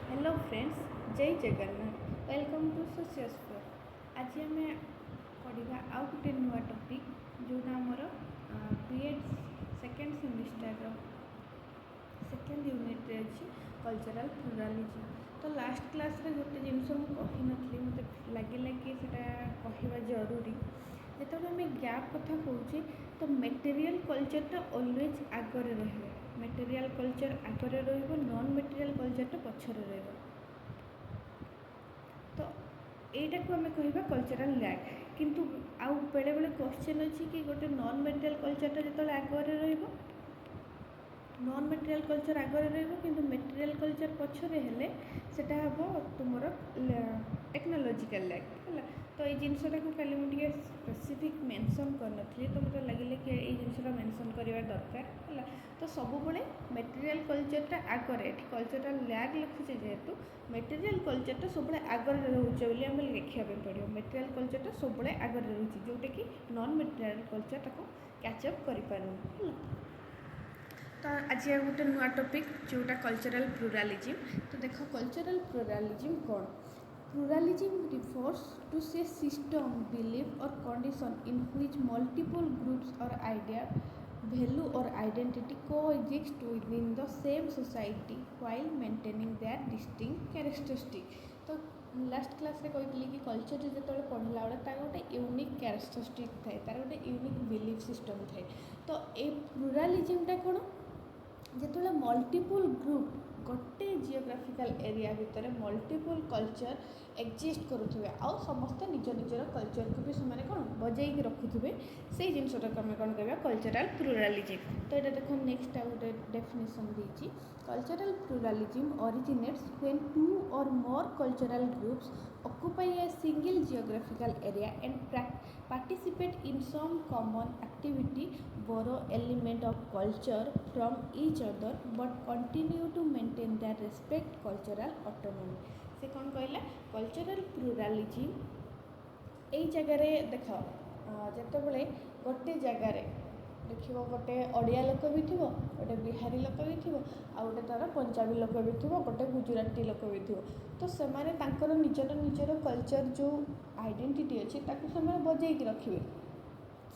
Hello friends, जय Jagannath. Welcome to successful. आज आम पढ़ा आउ गोटे नुआ टॉपिक जोटा आमर B Ed second semester second unit रे अच्छी कल्चरल प्लुरालिज्म। तो लास्ट क्लास रे गोटे जिनस मुझे मत लगे कि कहवा जरूरी जो आम गैप कथा कहे तो मेटेरियल कल्चरटा ऑलवेज आगे रही मेटेरियल कल्चर आगे नॉन मेटेरियल कल्चरटा पछरे रही। तो यहीटा को आम कह कल्चरल लैग किंतु आउ बेले बेले क्वेश्चन अच्छी कि गोटे नॉन मेटेरियल कल्चरटा जो आगे रही नॉन मेटेरियल कल्चर आगे रही मेटेरियल कल्चर पछरे हेले सेटा हम तुम टेक्नोलॉजिकल लैग है। तो ये जिनसटा को खाली मुझे स्पेसिफिक मेंशन करनी तो मतलब लगे कि ये जिनसा मेंशन करवा दरकार है। तो सब मेटेरियल कल्चरटा आगे कल्चरल लैग लिखुचे जेहेतु मेटेरियल कल्चरटा सब आगे रोचे आम लिखापी पड़ो मेटेरियल कल्चरटा सब आगे रोचे जोटा कि नॉन मेटेरियल कल्चरटा को कैचअप कर। तो आज गोटे नुआ टॉपिक जोटा कल्चरल प्लुरालिज्म। तो देख कल्चरल प्लुरालिज्म कौन। प्लुरालिज्म रिफर्स टू से सिस्टम बिलीफ और condition in which multiple groups और आइडिया वैल्यू और identity coexist within the same society while maintaining their distinct characteristic. तो लास्ट क्लास रे कही कि कल्चर जो पढ़ला बेले तार गोटे यूनिक कैरेक्टरिस्टिक थाए तार गोटे यूनिक बिलीफ सिस्टम थाए। तो ये प्लुरालिज्मटा कौन जो मल्टीपल ग्रुप गोटे जियोग्राफिकल एरिया भितर मल्टीपल कल्चर एक्जिस्ट करुवे आउ समस्ते निज निजर कल्चर को भी से कौन बजाई रखुवे से जिनटा को आम कौन कह कल्चरल प्लुरालिज्म। तो ये देख नेक्स्ट आउ गोटे डेफिनेशन देती cultural pluralism originates when two or more cultural groups occupy a single geographical area and participate in some common activity, borrow element of culture from each other but continue to maintain their respect cultural autonomy। से कौन कहला cultural प्लुरालिज्म यही जगार देख जिते गोटे जगार देख गोटे ओडिया लोक भी थी गोटे बिहारी लोक भी थी गोटे तार पंजाबी लोक भी थी गोटे गुजराती लोक भी थी। तो से निजर निजर कल्चर जो आइडेंटिटी अच्छी से बजाई रखिए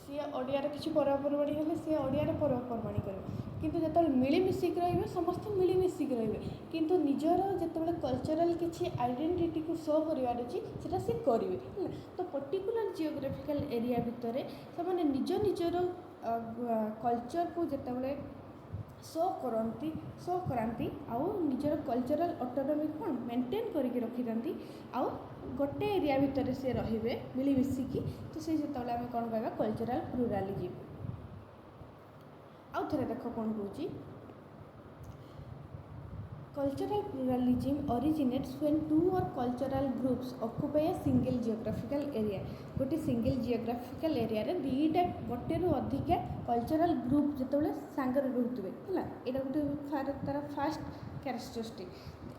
सी ओडियार किसी पर्वपर्वाणी हेल्ले सी ओडियार पर्वपर्वाणी करेंगे किंतु जो मिलमिशिक रे समस्त मिलमिशिक रे किंतु निजर जो कल्चरल किसी आइडेंटिटी को शो करार अच्छी से सी करेंगे। तो पर्टिकुलर जियोग्राफिकल एरिया भितर से निज निजर कल्चर को जितेबाला शो कराती आउ निजर कल्चरल ऑटोनॉमी कौन मेंटेन करके रखी था आउ गोटे एरिया भितर से रे मिलमिशिकी। तो से जो आम कौन कह कल्चरल प्लुरालिज्म। आउ थे देख कौन कौच cultural pluralism originates when two और cultural groups occupy a single geographical area. गोटे सिंगल जियोग्राफिकल एरिया रे दुईटा गोटे अधिका कल्चरल ग्रुप जो सांगरे रोते है यहाँ गोटे तार fast characteristic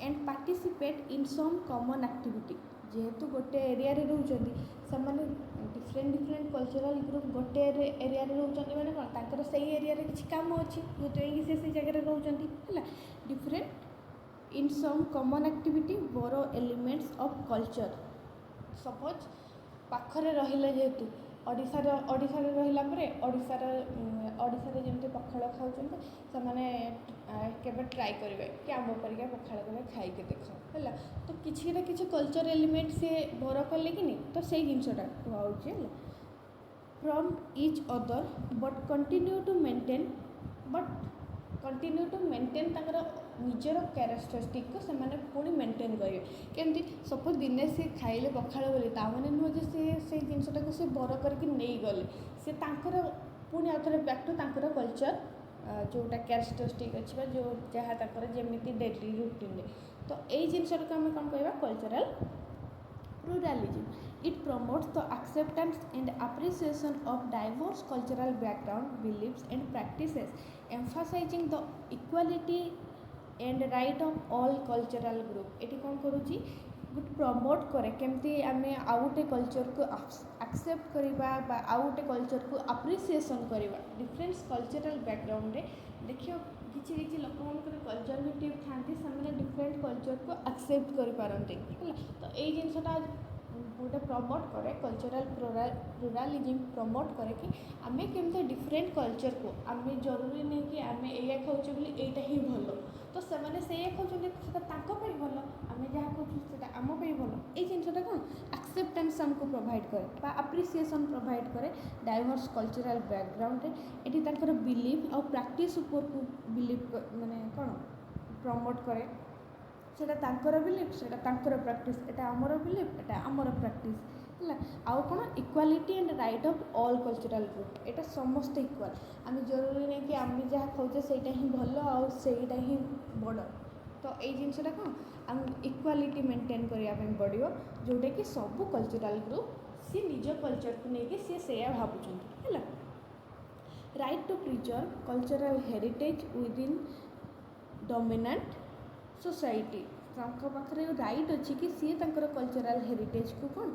and participate in some common activity जेहेतु गोटे एरिया रे रोचंती से डिफरेंट डिफरेंट कल्चरल ग्रुप गोटे एरिया रे रोचंती माने कौन तांकर सही एरिया रे किसी काम अच्छी जो से जगह रोचंती है different in some common activity बोरो एलिमेंट्स ऑफ कल्चर। सपोज पाखरे रहिले जेहेतु ओडिशार रहिला परे ओडिशार जमती पखाड़ खाऊँ से ट्राए करेंगे कि आम परिका पखाड़ के खाइके देख है। तो किसी ना किसी कल्चर एलिमेंट से बर कले कि नहीं तो से जिनटा कहूँ from each other but continue to maintain निजर कैरेक्टरिस्टिक को से पुणी मेंटेन करेंगे केमती सपोज दिने सी खाइले पखाड़ बोली ताने नुह से जिनटा को सी बर करके नहीं गले से पुणी आउ थे बैक टू तांकर कल्चर जोटा कैरेक्टरिस्टिक अच्छी जो जहाँ जमी डेली रूटीन। तो यही जिनटा को आम कौन कह cultural pluralism. It promotes the acceptance and appreciation of diverse cultural background, beliefs and practices, emphasizing the equality and right of all cultural group. Eighty कौन करुँची गोटे प्रमोट करे केमती आम आउ गोटे कल्चर को एक्सेप्ट करवा आउ गोटे कल्चर को अप्रिसिएसन करवा डिफरेंट कल्चरल बैकग्राउंड रे देखियो କିଛି କିଛି ଲୋକମାନଙ୍କର କନଜରଭେଟିଭ୍ ଥାନ୍ତି, ସେମାନେ ଡିଫରେଣ୍ଟ କଲଚରକୁ ଆକ୍ସେପ୍ଟ କରିପାରନ୍ତି ହେଲା। ତ ଏଇ ଜିନିଷଟା ଗୋଟେ ପ୍ରମୋଟ୍ କରେ, କଲଚରାଲ୍ ପ୍ଲୁରାଲିଜିମ୍ ପ୍ରମୋଟ୍ କରେ କି ଆମେ କେମିତି ଡିଫରେଣ୍ଟ କଲଚରକୁ, ଆମେ ଜରୁରୀ ନାହିଁ କି ଆମେ ଏଇଆ ଖାଉଛେ ବୋଲି ଏଇଟା ହିଁ ଭଲ, ତ ସେମାନେ ସେଇଆ ଖାଉଛନ୍ତି ସେଟା ତାଙ୍କ ପାଇଁ ଭଲ, ଆମେ ଯାହା ଖାଉଛୁ ସେଟା ଆମ ପାଇଁ ଭଲ। ଏଇ ଜିନିଷଟା କ'ଣ ଆକ୍ସେପ୍ଟାନ୍ସ ଆମକୁ ପ୍ରୋଭାଇଡ଼ କରେ ବା ଆପ୍ରିସିଏସନ୍ ପ୍ରୋଭାଇଡ଼ କରେ ଡାଇଭର୍ସ କଲଚରାଲ୍ ବ୍ୟାକଗ୍ରାଉଣ୍ଡରେ। ଏଠି ତାଙ୍କର ବିଲିଫ୍ ଆଉ ପ୍ରାକ୍ଟିସ୍ ଉପରକୁ ବିଲିଭ୍ ମାନେ କ'ଣ ପ୍ରମୋଟ୍ କରେ, ସେଇଟା ତାଙ୍କର ବିଲିଫ୍, ସେଇଟା ତାଙ୍କର ପ୍ରାକ୍ଟିସ୍, ଏଟା ଆମର ବିଲିଫ୍, ଏଟା ଆମର ପ୍ରାକ୍ଟିସ୍ ହେଲା। ଆଉ କ'ଣ equality and right of all cultural group, ଏଇଟା ସମସ୍ତେ ଇକ୍ୱାଲ୍, ଆମେ ଜରୁରୀ ନାହିଁ କି ଆମେ ଯାହା ଖାଉଛେ ସେଇଟା ହିଁ ଭଲ ଆଉ ସେଇଟା ହିଁ ବଡ଼। ତ ଏଇ ଜିନିଷଟା କ'ଣ ଆମକୁ ଇକ୍ୱାଲିଟି ମେଣ୍ଟେନ୍ କରିବା ପାଇଁ ପଡ଼ିବ, ଯେଉଁଟାକି ସବୁ କଲଚରାଲ୍ ଗ୍ରୁପ୍ ସିଏ ନିଜ କଲଚରକୁ ନେଇକି ସିଏ ସେଇଆ ଭାବୁଛନ୍ତି ହେଲା। Right to preserve cultural heritage within dominant society, ତାଙ୍କ ପାଖରେ ରାଇଟ୍ ଅଛି କି ସିଏ ତାଙ୍କର କଲଚରାଲ୍ ହେରିଟେଜ୍କୁ କ'ଣ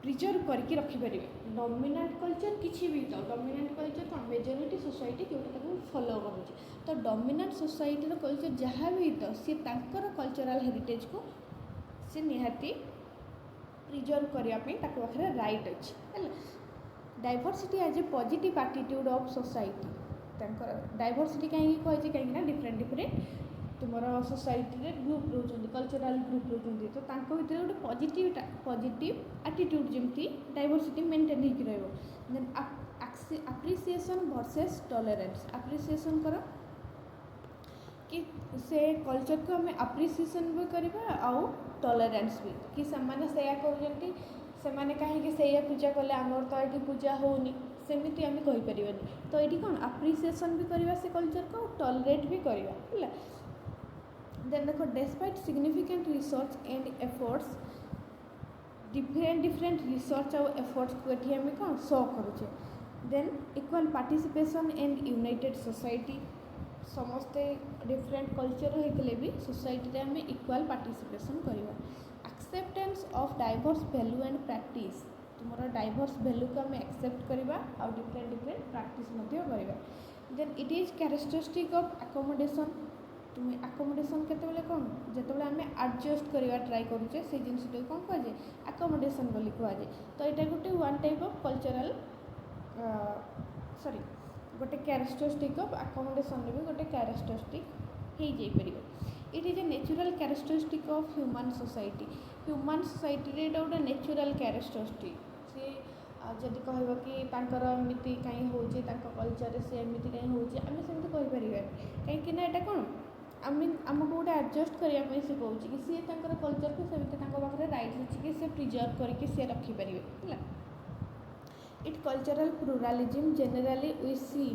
ପ୍ରିଜର୍ଭ କରିକି ରଖିପାରିବେ। ଡୋମିନାଣ୍ଟ କଲଚର କିଛି ବି ତ ଡୋମିନାଣ୍ଟ କଲଚର କ'ଣ ମେଜରିଟି ସୋସାଇଟି ଯେଉଁଟା ତାକୁ ଫଲୋ କରୁଛି, ତ ଡୋମିନାଣ୍ଟ ସୋସାଇଟିର କଲଚର ଯାହା ବି ତ ସିଏ ତାଙ୍କର କଲଚରାଲ୍ ହେରିଟେଜ୍କୁ ସେ ନିହାତି ପ୍ରିଜର୍ଭ କରିବା ପାଇଁ ତାଙ୍କ ପାଖରେ ରାଇଟ୍ ଅଛି ହେଲା। Diversity as A positive attitude of society, ତାଙ୍କର ଡାଇଭର୍ସିଟି କାହିଁକି କହିଛି, କାହିଁକିନା ଡିଫରେଣ୍ଟ ଡିଫରେଣ୍ଟ ତୁମର ସୋସାଇଟିରେ ଗ୍ରୁପ୍ ରହୁଛନ୍ତି, କଲଚରାଲ୍ ଗ୍ରୁପ୍ ରହୁଛନ୍ତି, ତ ତାଙ୍କ ଭିତରେ ଗୋଟେ ପଜିଟିଭ୍ ଆଟିଟ୍ୟୁଡ୍ ଯେମିତି ଡାଇଭର୍ସିଟି ମେଣ୍ଟେନ୍ ହେଇକି ରହିବ। ଦେନ୍ ଆପ୍ରିସିଏସନ୍ ଭର୍ସେସ୍ ଟଲେରାନ୍ସ, ଆପ୍ରିସିଏସନ୍ କର कि से कल्चर को आम आप्रिसिएसन भी करवा आउ टॉलरेंस भी कि सेमाने सेया करूछंती सेमाने कहीं से पूजा कले आमर तो ये पूजा होनी सेमती आम कहीपर। तो ये कौन आप्रिसिएसन भी करवा से कल्चर को टॉलरेट भी करवा है। देन देखो despite significant research and efforts different research और एफर्ट्स को ये आम कौन शो करुचे। Then equal participation and united society समस्ते डिफरेंट कल्चर होते भी सोसाइटी रे आम इक्वल पार्टिसिपेशन करवा। Acceptance of diverse value and practice तुम्हारा डाइवर्स वैल्यू को आम एक्सेप्ट करवा और डिफरेंट डिफरेंट प्रैक्टिस करवा। Then it is characteristic of accommodation तुम्हें अकोमोडेशन केतबेले कौन जितेबाला आम एडजस्ट करवा ट्राई करुचे से जिन कौन कहुए अकोमोडेशन बोली कहुए। तो यहाँ गोटे one type of cultural sorry गोटे कैरेक्टरिस्टिक ऑफ अकोमोडेशन भी गोटे कैरेक्टरिस्टिक हो जापर। It is a natural characteristic of human society रे गोटे नेचुरल कैरेक्टरिस्टिक सी जदि कह कि एमती कहीं हो कल्चर से एमती कहीं हो आम सेमती कहीपर कहीं यहाँ कौन आमको गोटे एडजस्ट करने से कौन कि सी कल्चर को सेमती पाखे राइट अच्छी कि सी प्रिजर्व करके सी रखिपर है। It cultural pluralism generally we see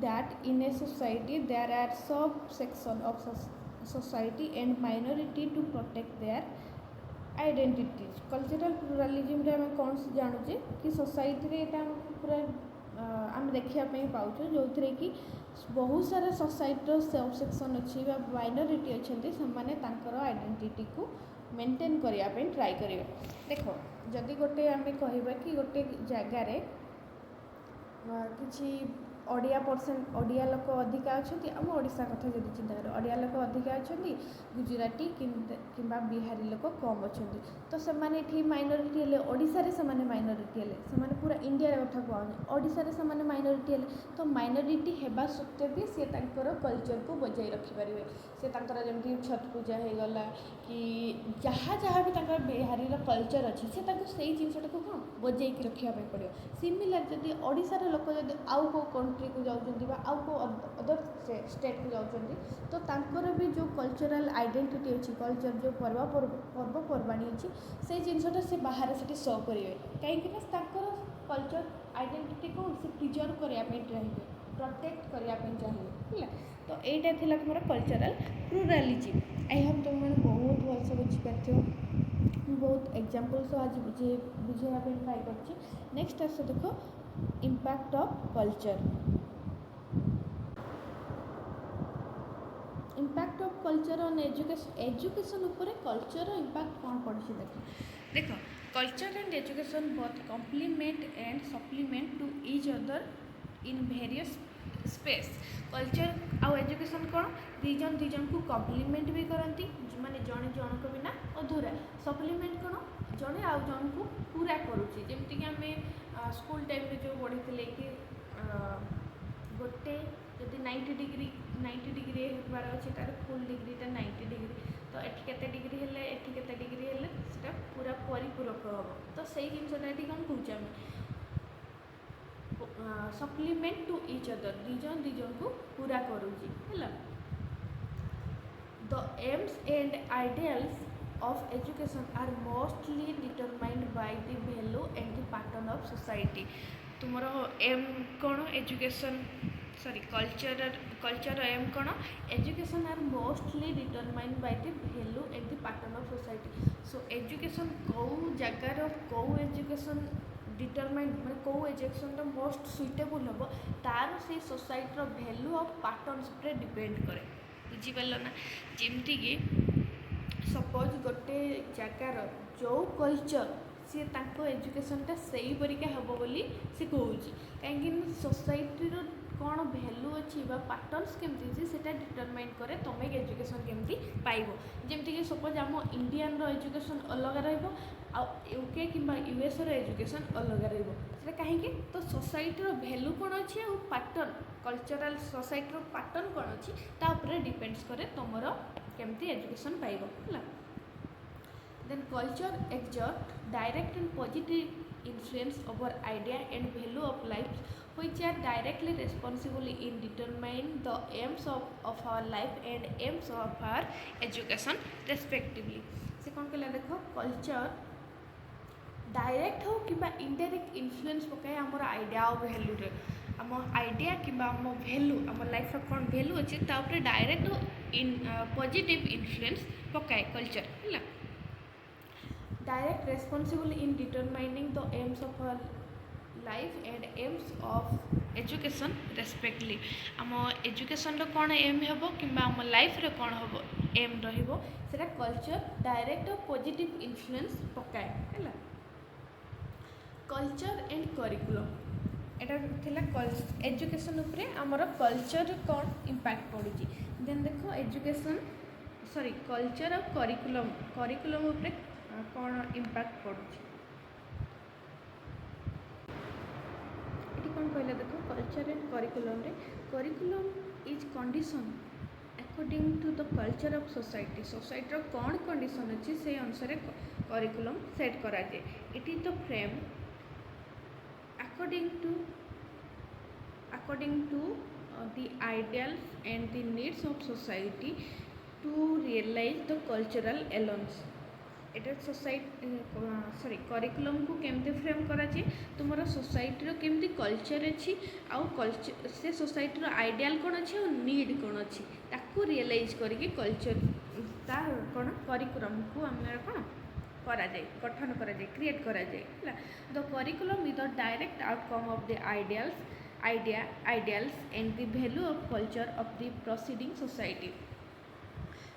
that in a society there are subsection of society and minority to protect their identities. Cultural pluralism रे हम कौन से जानूचे कि सोसाइटी रे एटा पूरा आम देखा पाऊँ जो थे कि बहुत सारा सोसाइटी सबसेक्शन अच्छी माइनॉरिटी अच्छा से आइडेंटिटी को मेंटेन करने ट्राई करेंगे। देख जदि गोटे आम कहवा कि गोटे जगार किसी ओडिया परसेंट ओडिया लोक अधिका अच्छा आम ओडिशा कथा जब चिंता कर ओडिया लोक अधिका अच्छा गुजराती कि बिहारी लोक कम अच्छा तो से माइनॉरिटी हेले ओडिशा रे सेमाने माइनॉरिटी हेले सेमाने पूरा इंडिया कथा कहने ओडिशा रे सेमाने माइनॉरिटी हेले तो माइनॉरिटी हेबा सत्वे भी सी कल्चर को बजाई रखिपारे से जमी छठ पूजा हो गला कि जहाँ जहाँ भी बिहारी कल्चर अच्छी से से जिनटा को कौन बजाई रखापी पड़ो। सिमिलर जदि ओडिशा रे लोक जब आउ को कंट्री को जाऊँगी आउ को अदर स्टेट को जाऊँगी तो तांकर भी जो कल्चरल आइडेंटिटी अच्छी कल्चर जो पर्वपर्वाणी अच्छी से जिनटा से बाहर से शो करेंगे कहीं कल्चर आइडेंटिटी कौन से प्रिजर्व करने चाहिए प्रोटेक्ट करने चाहिए है। तो यहाँ थी तुम कल्चरल प्लुरालिज्म आई होप तुम मैंने बहुत भलसे बुझीपार बहुत एग्जाम्पल्स आज बुझाइवाई ट्राई कर। नेक्स्ट आस देख impact of culture impact of culture on education उपर कल्चर इम्पैक्ट कौन पड़ी देख culture and education both complement and supplement to each other in various space culture आउ एजुकेशन कौन दी जन को कम्प्लीमेंट भी करती माने जड़े जनक बिना अधूरा सप्लीमेंट कौन जड़े आउ जन को पूरा करुच्ची जमीक आम स्कूल टाइम जो पढ़ी कि गोटे जदि 90 डिग्री होबार अच्छे तार फुल डिग्रीटा 90 डिग्री तो एटी केते डिग्री हेले एटी केते डिग्री हेले सेटा पूरा परिपूरक हम तो सही जिनसा ये कौन कहे सप्लीमेंट टू इच अदर दीजन को पूरा करुच्ची है the AIIMS and ideals of education are mostly determined by the value and the pattern of society तुमरो एम कौन एजुकेशन सॉरी कल्चर एम कौन education are mostly determined by the value and the pattern of society so education कौ जगार कौ education determined मैंने कौ एजुकेशन मोस्ट सुइटेबल हम तार से सोसाइटी वैल्यू ऑफ पैटर्न्स पर डिपेंड करे बुझीपार ना जमती कि सपोज गोटे जगार जो कल्चर सी एजुकेशनटा सही परिका हम बोली सी कहूँ कहीं सोसाइटीर कौन वैल्यू अच्छी पैटर्न्स केमती से डिटरमाइन करे तुम एजुकेशन केमती पाइब जमीक सपोज आम इंडियन एजुकेशन अलग यूके कि यूएस एजुकेशन अलग रहा कहीं तो सोसाइटीर वैल्यू कौन अच्छी और पैटर्न कल्चरल सोसाइटीर पैटर्न कौन अच्छी तापर डिपेंड्स करे तुम केमती एजुकेशन पाइब है then culture exert direct and positive influence over idea and value of life which are directly responsible in determining the aims of our life and aims of our education respectively से कौन कहला देखो culture direct हो कि indirect influence पकाए आमर idea और value रे आम आइडिया कि आम वैल्यू आम लाइफ कौन वैल्यू अच्छे तापर डायरेक्ट इन पॉजिटिव इन्फ्लुएंस पकाए कल्चर है direct responsible in determining the aims of our life and aims of education respectively आम एजुकेशन रो कौन एम हेबो किंबा आम लाइफ रे कौन हेबो एम रहिबो सेटा कल्चर डायरेक्ट और पॉजिटिव इन्फ्लुएंस पकाए हैला कल्चर एंड करिकुलम एटा थिला एजुकेशन उपरे हमर कल्चर कौन इंपैक्ट पड़ुची देन देखो एजुकेशन सॉरी कल्चर और करिकुलम उपरे कौन इंपैक्ट पड़ुची ये कौन कहला देखो culture and curriculum is condition according to the culture of society society कौन कंडीशन अच्छी से अनुसार करिकुलम सेट करा जाए it is the frame according to the ideals and the needs of society to realize the cultural elements Etah society curriculum को केमती frame करा जाए तुम सोसाइटी केमती कल्चर अच्छी आउ कल्चर से सोसाइटी आइडियाल कौन अच्छी और नीड कौन अच्छी ताकू रियलाइज करके कल्चर तार कौन करिकुलम को आम कौन करा जाए गठन करा जाए क्रिएट करा जाए the curriculum is the direct outcome of the ideals and the value of culture of the proceeding society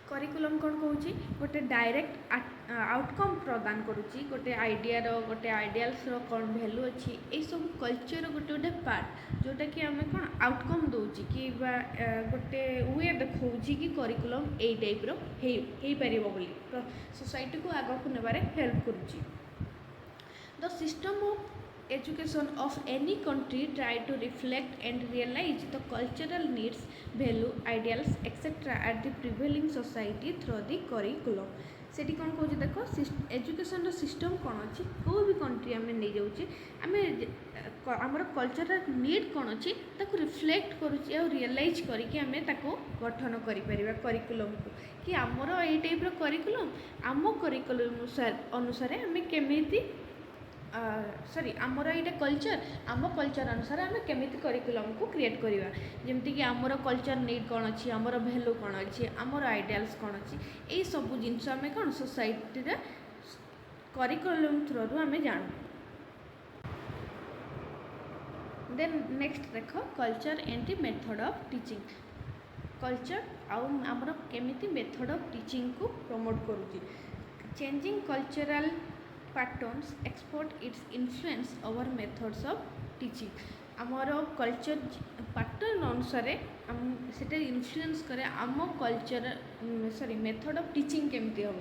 curriculum कौन कहूँ गोटे डायरेक्ट आउटकम प्रदान करुच्ची गोटे आइडियार गोटे आइडियाल्स कौन वैल्यू अच्छी ये सब कल्चर गोटे गोटे पार्ट जोटा कि आम कौन आउटकम दूची कि गोटे वे देखा कि करिकुलम यही टाइप्र हो पार बोली सोसाइटी को आग को नेबार हेल्प करुच्ची the system of education of any country try to reflect and realize the cultural needs, value, ideals, etc. at the prevailing society through the curriculum. सेठी कौन कौन देख एजुकेशन सिस्टम कौन अच्छी कौ भी कंट्री आम नहीं जाऊे आम आमर कल्चरल नीड कौन अच्छी ताको रिफ्लेक्ट करुच्ची और रियलाइज करके आम गठन करिकुलम को कि आमर ये टाइप्र करिकुलम आम करिकुलम अनुसार आम केमी सॉरी आमर ये कल्चर आम कल्चर अनुसार आम केमी करिकुलम को क्रिएट करवा जमती कि आमर कल्चर नीड कौन अच्छी आमर वैल्यू कौन अच्छी आमर आइडियाल्स कौन अच्छी यही सब जिनस आम कौन सोसाइटी करिकुलम थ्रू आम जानू देन नेक्स्ट देख culture and the method of teaching culture आमर केमी मेथड ऑफ टीचिंग को प्रमोट करुच्ची changing cultural patterns export its influence over methods of teaching आमर कल्चर पैटर्न अनुसार से इन्फ्लुएंस करे आम culture sorry method of teaching केमती हम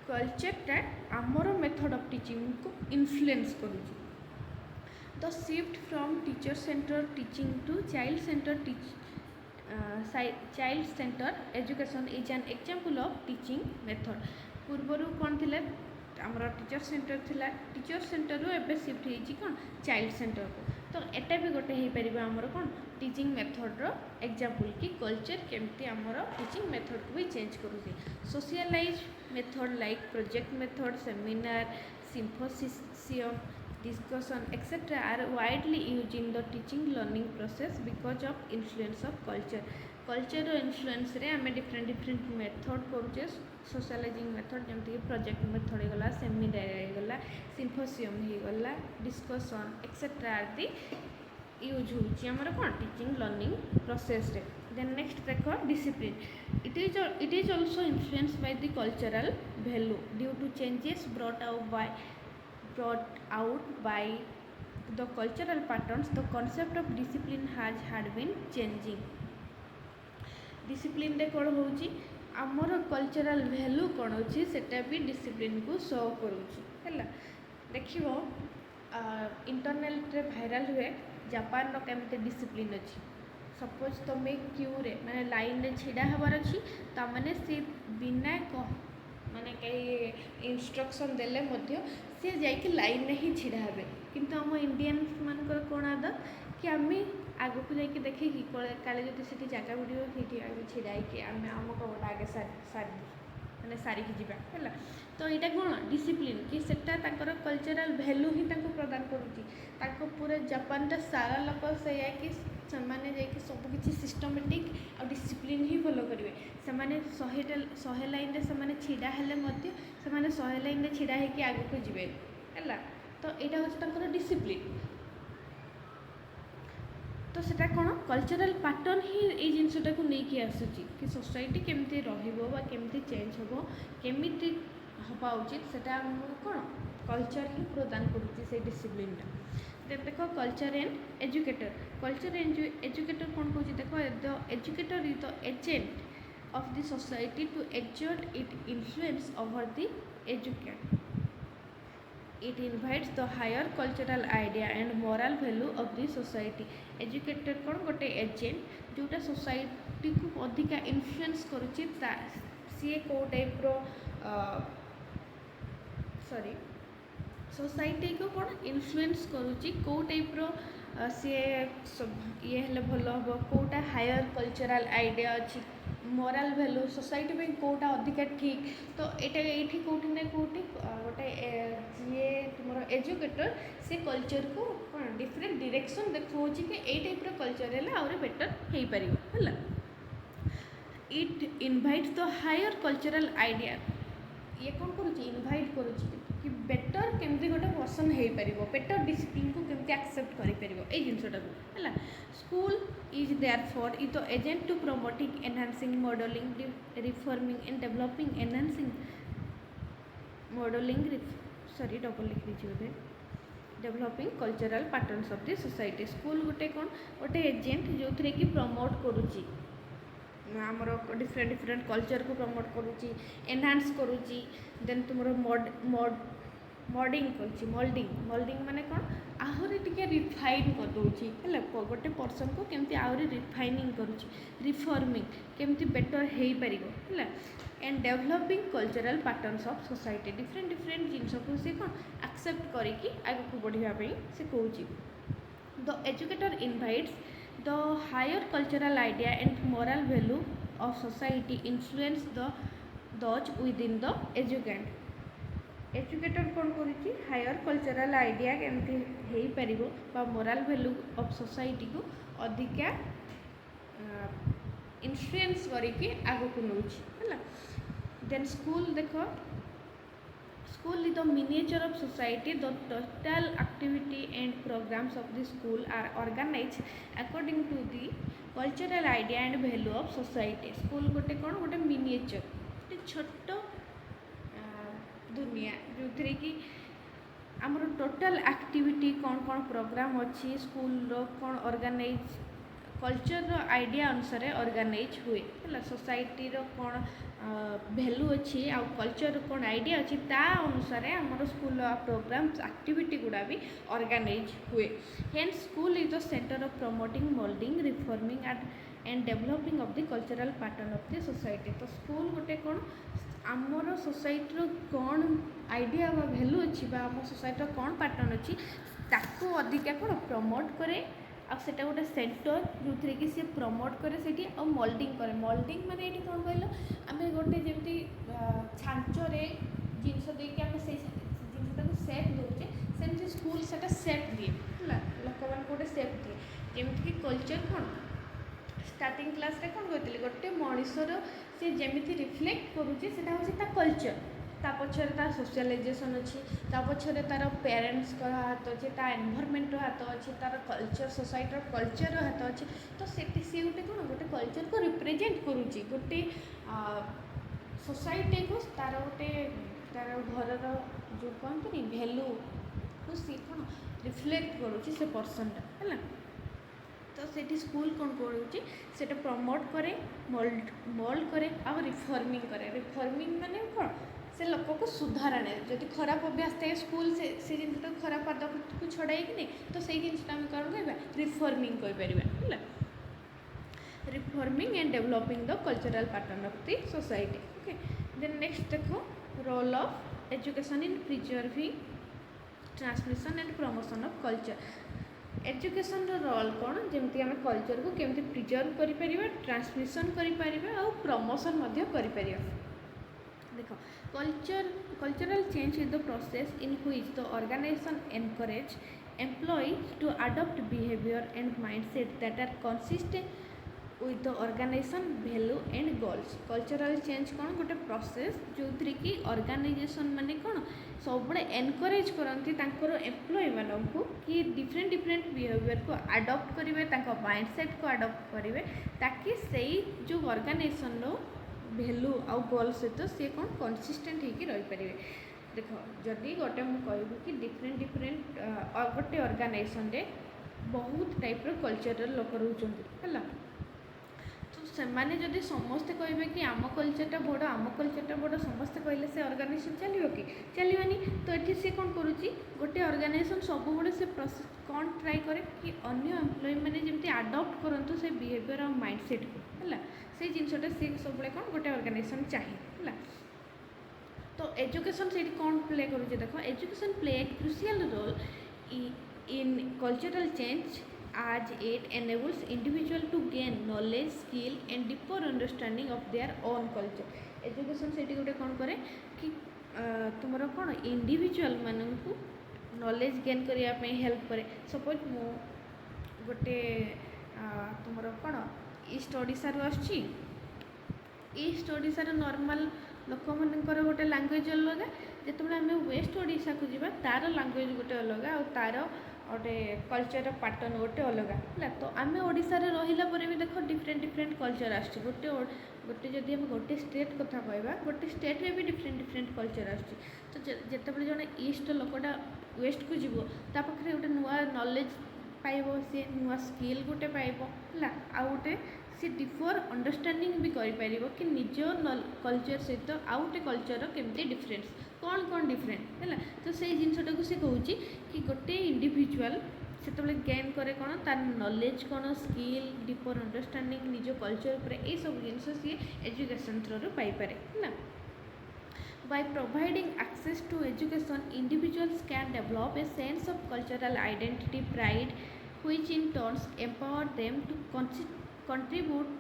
कल्चरटा आमर मेथड ऑफ टीचिंग को इन्फ्लुएंस करुच्ची the shift from teacher centre teaching to child centre child centre education is an example of teaching method पूर्वर कौन थी आमर टीचर सेंटर थिला टीचर सेंटर रू एबे शिफ्ट होईची कौन चाइल्ड सेंटर को तो एटा भी गोटे हो पार आमर कौन टीचिंग मेथड रो एग्जांपल कि कल्चर केमती आमर टीचिंग मेथड को भी चेंज करुँचे socialise method like project method seminar symposium discussion etc are widely used in the teaching learning process because of influence of culture influence रे आमे different मेथड करूचे सोशलाइजिंग मेथड जमती project method हो गला seminar हो गला सिम्पोसियम हो गला डिस्कशन एक्सेट्रा आदि यूज होची हमर कोन टीचिंग लर्निंग प्रोसेस रे देन नेक्स्ट देखो discipline it is also influenced by the cultural value due to changes brought out by the cultural patterns the concept of discipline had been changing discipline रे कोन होची आमर cultural value कोन होची सेटा भी discipline को show करूची हैला देखिबो इंटरनेट रे वायरल हुए जापान रो केमते डिसिप्लिन अछि सपोज तुम क्यू रे माने लाइन रे छिडा हबार अछि ता माने से बिना माने कई इंस्ट्रक्शन देले मध्य सी जाइए लाइन में ही छिड़ा हे किंतु आम इंडियंस मानकर कौन आदत कि आम आग को जाकि देखी काले जो से जगह पड़ो ये आगे छिड़ा आम आम कमटा आगे माने सारिकी जावा है तो यहाँ कौन डिसिप्लिन कि सेटा कल्चरल वैल्यू ही प्रदान करुच्ची पूरा जापान सारा लोक से मैंने जाकि सबकि सिस्टमेटिक और डिसिप्लिन ही फॉलो करेंगे से 100 लाइन से छिड़ा हेले 100 लाइन छिड़ा होकर आग को जी है तो यहाँ हूँ डिसिप्लिन तो सेटा कौन कल्चरल पैटर्न ही ये जिनटा को लेकिन आसूची कि सोसाइटी केमती केमती चेंज हम केमी हवा उचित से कौन कल्चर ही प्रदान करुच्ची से डिसिप्लिनटा देख कल्चर एंड एजुकेटर एजुकेटर कौन कौन देख the educator is the agent of the society to exert it influence over the educate it invites the higher cultural idea and moral value of the society educated कौन गोटे agent जोटा society को अधिका influence करुच्ची सी को type रो sorry society को कौन influence करुच्ची को type रो सी ये हेल्ले भल हम कौटा हायर कल्चरल आइडिया अच्छी मोराल वैल्यू सोसाइटी में कौटा अधिका ठीक तो यहाँ ये कौटी ना कौटी गोटे जी तुम एजुकेटर से कल्चर को कौन डिफरेंट डायरेक्शन देखा कि ये टाइप कल्चर है आहुरी बेटर हो पार है it invites the higher cultural idea ये कौन करुच्ची इनवाइट करुच्ची कि बेटर केमती गोटे पर्सन हो पार बेटर डिसिप्लिन को केमती एक्सेप्ट कर जिनटा को है school is there for is the agent to promoting enhancing modelling reforming and developing enhancing modelling sorry double लिख दीजिए बोधे developing cultural patterns of the society school गोटे कौन गोटे एजेंट जो थे कि प्रमोट करुच्ची आमर डिफरेंट कल्चर को प्रमोट करुच्ची एनहांस करुच्ची देन तुम मॉडिंग करुच्ची मोल्डिंग माने कौन आहरी टिके रिफाइन कर दूची है गोटे पर्सन को केमती आहरी रिफाइनिंग करुच्ची रिफॉर्मिंग केमती बेटर हो पार है and developing cultural patterns of society different जिनस को सी कौन एक्सेप्ट करके आगे को बढ़ापी से कहूँ the educator invites the higher cultural idea and moral value of society influence those within the educant educator कौन करुच्ची हायर कल्चरल आइडिया केमती हो पार मोराल वैल्यू ऑफ सोसाइटी को अधिका इन्फ्लुएंस करके आग को नौची है देन स्कूल देख School is the miniature of society. The total activity and programs of the school are organized according to the cultural idea and value of society. School गोटे कौन गोटे miniature गोटे छोट दुनिया जो थी कि आमर टोटल एक्टिविटी कौन कौन प्रोग्राम अच्छी स्कूल कौन ऑर्गेनाइज कल्चर आइडिया अनुसार ऑर्गेनाइज हुए है सोसाइटी कौन भैल्यू अच्छी आ कल्चर कौन आइडिया अच्छी ता अनुसार आमर स्कूल प्रोग्राम्स एक्टिविटी गुड़ा भी ऑर्गेनाइज हुए hence school is the centre of promoting moulding reforming and developing of the cultural pattern of the society तो स्कूल गोटे कौन आमर सोसाइटी कौन आइडिया बा भैल्यू अच्छी बा आम सोसाइटी कौन पैटर्न अच्छी ताको अधिका कौन प्रमोट करे आ सेटा गोटे सेंटर जो थी कि सी प्रमोट करे सेठी आ मोल्डिंग करे मोल्डिंग माने ये कौन कहल आम गोटे जमी छांचरे जिनस देकी आम से जिनटा सेप दौचे सेमती स्कूल से सेप दिए है लोक मान गोटे सेप दिए जमीक कल्चर कौन स्टार्टिंग क्लास रे कौन कहते गोटे मनीषर सी जमी रिफ्लेक्ट करुचे से कल्चर ता पछरे तार सोशलाइजेशन अच्छी ता पछरे तार पेरेंट्स हाथ अच्छे ता एनवायरमेंट हाथ अच्छे तार कल्चर सोसाइटर कल्चर हाथ अच्छे तो सी गोटे कौन गोटे कल्चर को रिप्रेजेंट करुच्ची गोटे सोसाइटी को तार गोटे तार घर जो कहते भैल्यू को सी कौन रिफ्लेक्ट करुच्ची से पर्सनटा है तो सेठी स्कूल कौन करुच्ची से प्रमोट करे मोल्ड करे आ रिफॉर्मिंग रिफॉर्मिंग माने कौन से लोक को सुधार आने जदि खराब अभ्यास थे स्कूल से जिन खराब आदत को छड़ाई कि नहीं तो से जिनटा आम कौन कह रिफॉर्मिंग है reforming and developing the cultural pattern of the society okay then next देखो role of education in preserving transmission and promotion of culture education role कौन जमी आम कल्चर को केमती प्रिजर्व करें ट्रांसमिशन करें और प्रमोशन करें देख cultural change is the process in which the organisation encourage employees to adopt behaviour and mindset that are consistent with the organisation value and goals cultural change कौन गोटे process जो थी कि ऑर्गेनाइजेशन माने कौन सब एनकरेज करती एम्प्लॉय मानू कि डिफरेंट डिफरेंट बिहेवियर को अडॉप्ट करेंगे माइंडसेट को अडॉप्ट करेंगे ताकि से जो ऑर्गेनाइजेशन भैल्यू आउ गोल सहित सी कौन कंसिस्टेंट होकर रहीपर देख जदि गोटे मुझे कि डिफरेंट डिफरेंट गोटे ऑर्गेनाइजेशन रे बहुत टाइप कल्चर लोक रोचन है तो सेमाने जदि समस्ते कहे कि आम कल्चरटा बड़ समस्ते कहले से ऑर्गेनाइजेशन चलो कि चलवानी तो ये सी कौन करुच्ची गोटे ऑर्गेनाइजेशन सब बड़े से कौन ट्राए करे कि अन्य एम्प्लॉय मैंने जमी आडप्ट करूँ से बिहेवियर और माइंडसेट को है से जिनटा सी सब कौन गोटे ऑर्गेनाइजेशन चाहिए है तो एजुकेशन से कौन प्ले करुचे देख education play a crucial role in cultural change as it enables individual to gain knowledge, skill and deeper understanding of their own culture. Education से गोटे कौन करे कि तुम कौन इंडिविजुअल मानू नॉलेज गेन करने हेल्प करे सपोज मु गोटे तुम कौन ईस्ट ओडिशार आसी ईस्ट ओडिशार नॉर्मल लोक मानकर गोटे लैंग्वेज अलग जिते आम वेस्ट ओडिशा को जीवा तार लैंग्वेज गोटे अलग और तार गोटे कल्चर पैटर्न गोटे अलग है तो आम ओडिशा रे रहिला परे भी देख डिफरेंट डिफरेंट कल्चर आछी गोटे गोटे जदि आम गोटे स्टेट कथा कहबा गोटे स्टेट रे भी डिफरेंट डिफरेंट कल्चर आछी तो जेतेबेले जने ईस्ट लोकटा वेस्ट को जीवो ता पाखरे गोटे नुआ नॉलेज पाइबो सी नुआ स्किल गोटे पाइबो है आ गोटे सी डिफर अंडरस्टैंडिंग भी करिपारिबो कि निज कल्चर सहित आउ गोटे कल्चर केमती डिफरेंस कौन डिफरेंट है तो से जिनटा को सी कहूँ कि गोटे इंडिविजुअल से गेन करे कौन तार नॉलेज कौन स्किल डिपर अंडरस्टैंडिंग निज कल्चर पर यह सब जिनस सी एजुकेशन थ्रू पाइपे है By providing access to education, individuals can develop a sense of cultural identity, pride, which in turn empower them to contribute